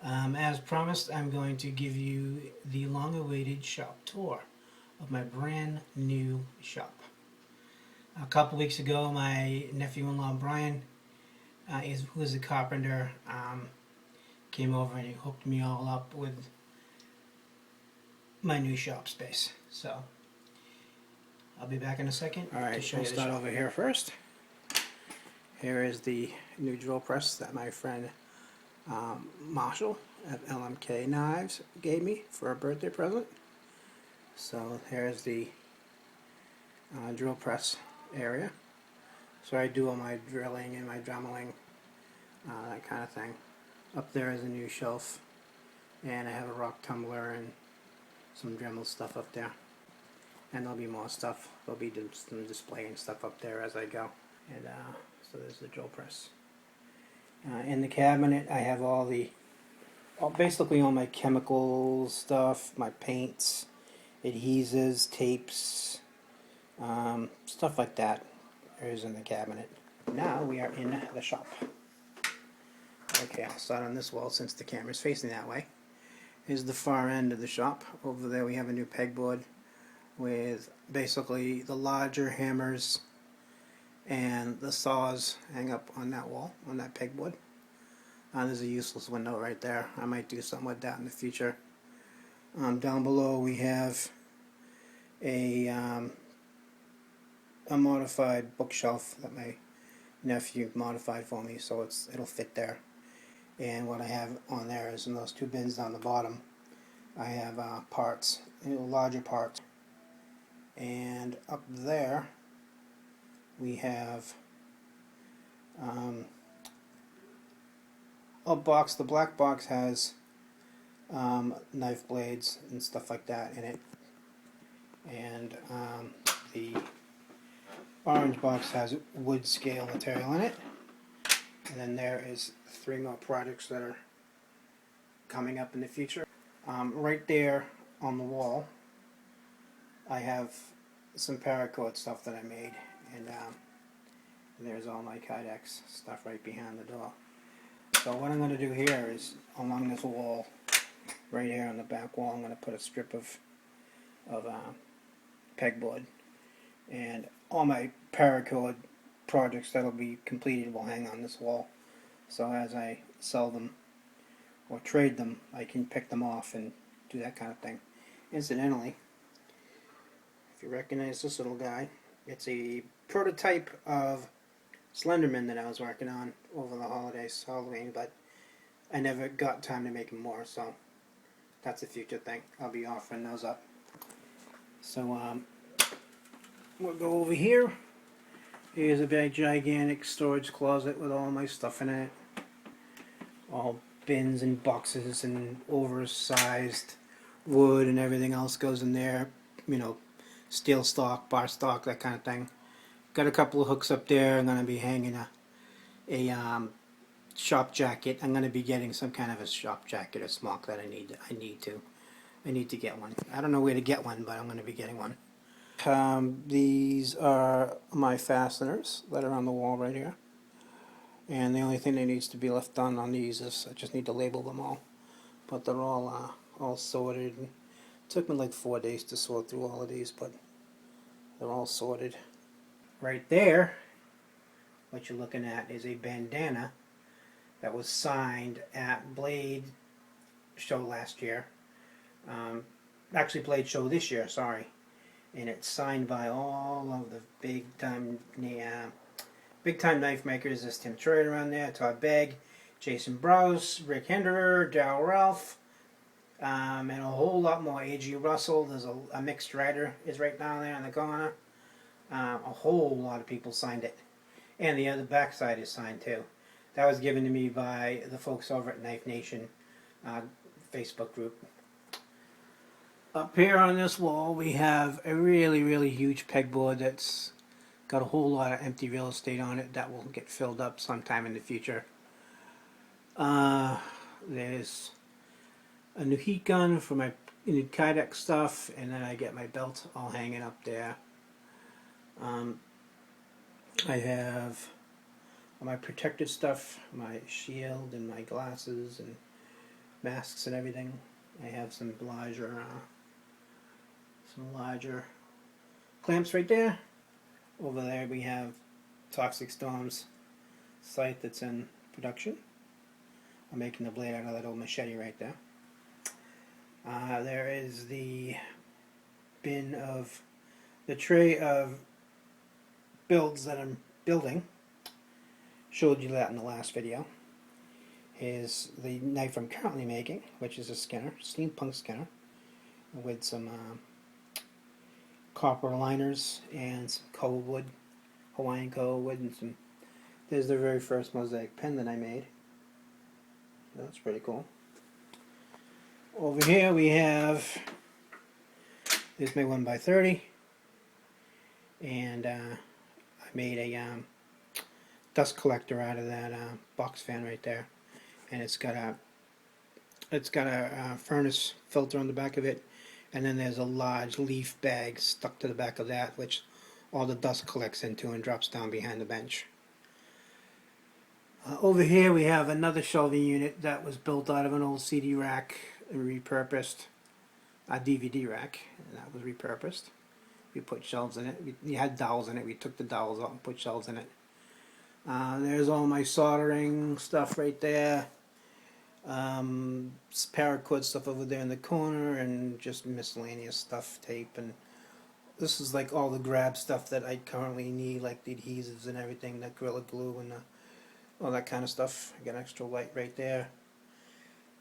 As promised, I'm going to give you the long-awaited shop tour of my brand new shop. A couple weeks ago, my nephew-in-law Brian, who is a carpenter, came over and he hooked me all up with my new shop space. So I'll be back in a second. Alright, to show we'll you the start shop. over here first. Here is the new drill press that my friend Marshall at LMK Knives gave me for a birthday present. So here's the drill press area. So I do all my drilling and my dremmeling, that kind of thing. Up there is a new shelf, and I have a rock tumbler and some Dremel stuff up there. And there'll be more stuff. There'll be some displaying stuff up there as I go. And so there's the drill press. In the cabinet, I have basically all my chemical stuff, my paints, adhesives, tapes, stuff like that is in the cabinet. Now we are in the shop. Okay, I'll start on this wall since the camera's facing that way. Here's the far end of the shop. Over there we have a new pegboard with basically the larger hammers and the saws hang up on that wall, on that pegboard. There's a useless window right there. I might do something with that in the future. Down below we have a modified bookshelf that my nephew modified for me, so it'll fit there. And what I have on there is in those two bins down the bottom, I have parts, larger parts. And up there we have a box. The black box has knife blades and stuff like that in it, and the orange box has wood scale material in it. And then there is 3 more projects that are coming up in the future. Right there on the wall I have some paracord stuff that I made, and there's all my Kydex stuff right behind the door. So what I'm going to do here is, along this wall, right here on the back wall, I'm going to put a strip of pegboard, and all my paracord projects that'll be completed will hang on this wall. So as I sell them or trade them, I can pick them off and do that kind of thing. Incidentally, if you recognize this little guy, it's a prototype of Slenderman that I was working on over the holidays, Halloween, but I never got time to make more, so that's a future thing. I'll be offering those up. So we'll go over here. Here's a big gigantic storage closet with all my stuff in it. All bins and boxes and oversized wood and everything else goes in there. You know, steel stock, bar stock, that kind of thing. Got a couple of hooks up there. I'm going to be hanging a shop jacket. I'm going to be getting some kind of a shop jacket or smock that I need to get one. I don't know where to get one, but I'm going to be getting one. These are my fasteners that are on the wall right here. And the only thing that needs to be left done on these is I just need to label them all. But they're all sorted. It took me like 4 days to sort through all of these, but they're all sorted. Right there, what you're looking at is a bandana that was signed at Blade Show last year. Actually, Blade Show this year, sorry. And it's signed by all of the big time knife makers. There's Tim Troyer on there, Todd Begg, Jason Browse, Rick Hinderer, Darryl Ralph, and a whole lot more. A.G. Russell. There's a mixed rider is right down there in the corner. A whole lot of people signed it, and the other backside is signed too. That was given to me by the folks over at Knife Nation Facebook group. Up here on this wall we have a really huge pegboard that's got a whole lot of empty real estate on it that will get filled up sometime in the future. There's a new heat gun for my new Kydex stuff, and then I get my belt all hanging up there. I have all my protective stuff, my shield and my glasses and masks and everything. I have some larger clamps right there. Over there we have Toxic Storm's site that's in production. I'm making the blade out of that old machete right there. There is the tray of builds that I'm building. Showed you that in the last video. Is the knife I'm currently making, which is a Skinner, steampunk Skinner, with some copper liners and some cold wood, Hawaiian cold wood, and some. There's the very first mosaic pen that I made. That's pretty cool. Over here we have, this is my 1x30, and I made a dust collector out of that box fan right there, and it's got a furnace filter on the back of it, and then there's a large leaf bag stuck to the back of that, which all the dust collects into and drops down behind the bench. Over here we have another shelving unit that was built out of an old CD rack, repurposed, a DVD rack, and that was repurposed. We put shelves in it. We had dowels in it. We took the dowels out and put shelves in it. There's all my soldering stuff right there. Paracord stuff over there in the corner, and just miscellaneous stuff, tape, and this is like all the grab stuff that I currently need, like the adhesives and everything, that Gorilla Glue and all that kind of stuff. I got extra light right there.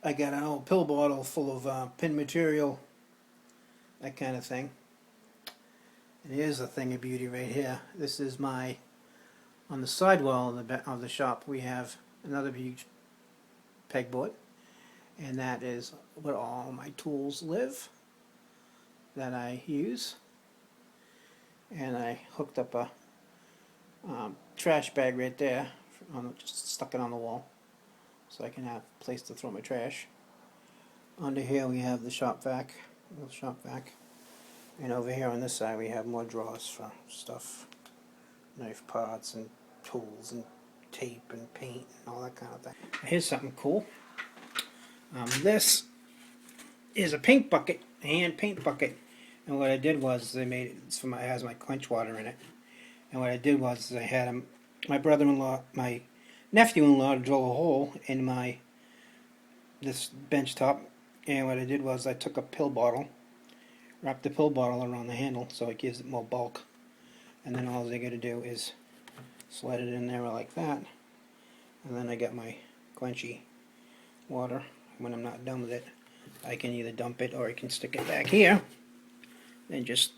I got an old pill bottle full of pin material, that kind of thing. And here's a thing of beauty right here. This is my, on the side wall of the shop, we have another huge pegboard, and that is where all my tools live that I use. And I hooked up a trash bag right there, just stuck it on the wall so I can have a place to throw my trash. Under here we have the shop vac, and over here on this side we have more drawers for stuff, knife parts and tools and tape and paint and all that kind of thing. Here's something cool. This is a paint bucket, a hand paint bucket, and what I did was I made it. It has my quench water in it, and what I did was I had my nephew-in-law drill a hole in this bench top, and what I did was I took a pill bottle, wrapped the pill bottle around the handle so it gives it more bulk, and then all I got to do is slide it in there like that, and then I got my quenchy water. When I'm not done with it, I can either dump it or I can stick it back here and just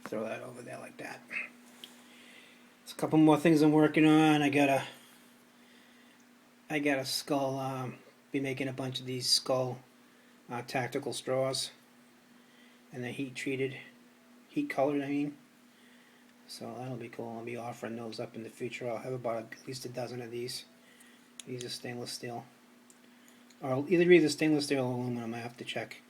throw that over there like that. There's a couple more things I'm working on. I got a skull, be making a bunch of these skull tactical straws, and they're heat colored I mean. So that'll be cool. I'll be offering those up in the future. I'll have about at least a dozen of these. These are stainless steel. Or either stainless steel or aluminum, I have to check.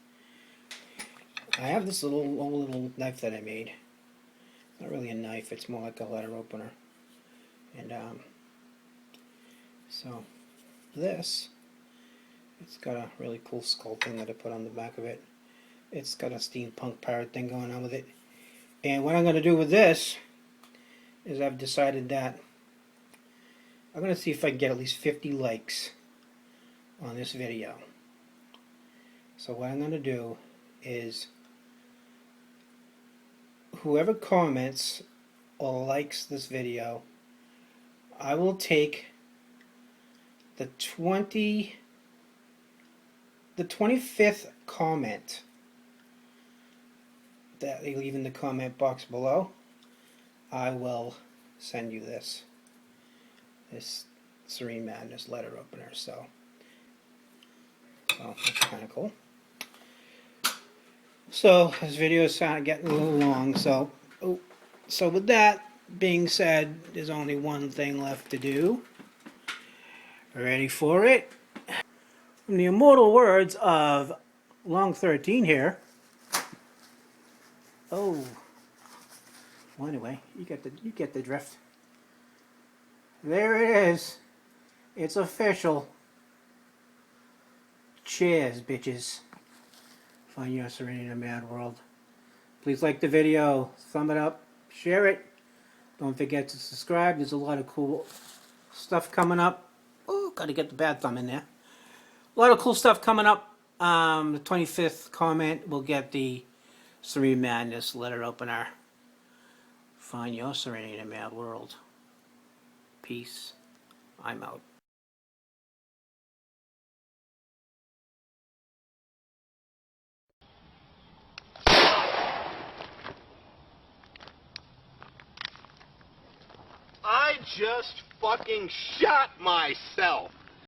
I have this little knife that I made. It's not really a knife, it's more like a letter opener. And so this, it's got a really cool skull thing that I put on the back of it. It's got a steampunk pirate thing going on with it. And what I'm going to do with this is I've decided that I'm going to see if I can get at least 50 likes on this video. So what I'm going to do is whoever comments or likes this video, I will take the 25th comment that they leave in the comment box below. I will send you this Serene Madness letter opener. So that's kind of cool. So this video is kind of getting a little long. So with that being said, there's only one thing left to do. Ready for it? From the immortal words of Long 13 here. Oh. Well, anyway, you get the drift. There it is. It's official. Cheers, bitches. Find your Serene in a mad world. Please like the video, thumb it up, share it. Don't forget to subscribe. There's a lot of cool stuff coming up. Oh, gotta get the bad thumb in there. A lot of cool stuff coming up. The 25th comment, we'll get the Serene Madness letter opener. Find your Serene in a mad world. Peace. I'm out. I just fucking shot myself.